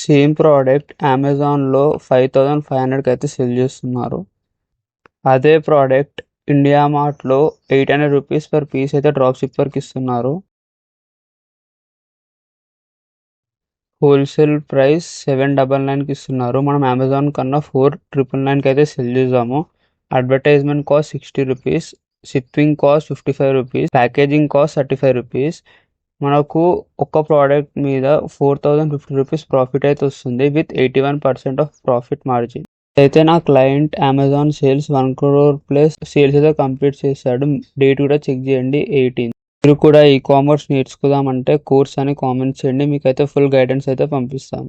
Same product అమెజాన్లో 5500కి అయితే sell చేస్తున్నారు. అదే ప్రోడక్ట్ ఇండియా మార్ట్లో 800 రూపీస్ పర్ పీస్ అయితే డ్రాప్ షిప్పర్కి ఇస్తున్నారు. హోల్సేల్ ప్రైస్ 799కి ఇస్తున్నారు. మనం అమెజాన్ కన్నా 4999కి అయితే సెల్ చేద్దాము. Advertisement cost 60 rupees, shipping cost 55 rupees, packaging cost 35 rupees. మనకు ఒక్క ప్రోడక్ట్ మీద 4050 రూపీస్ ప్రాఫిట్ అయితే వస్తుంది విత్ 81% ఆఫ్ ప్రాఫిట్ మార్జిన్. అయితే నా client Amazon sales 1 crore plus sales అయితే కంప్లీట్ చేశాడు. డేట్ కూడా చెక్ చేయండి, 18. మీరు కూడా ఈ కామర్స్ నేర్చుకుందామంటే కోర్స్ అని కామెంట్ చేయండి, మీకైతే ఫుల్ గైడెన్స్ అయితే పంపిస్తాను.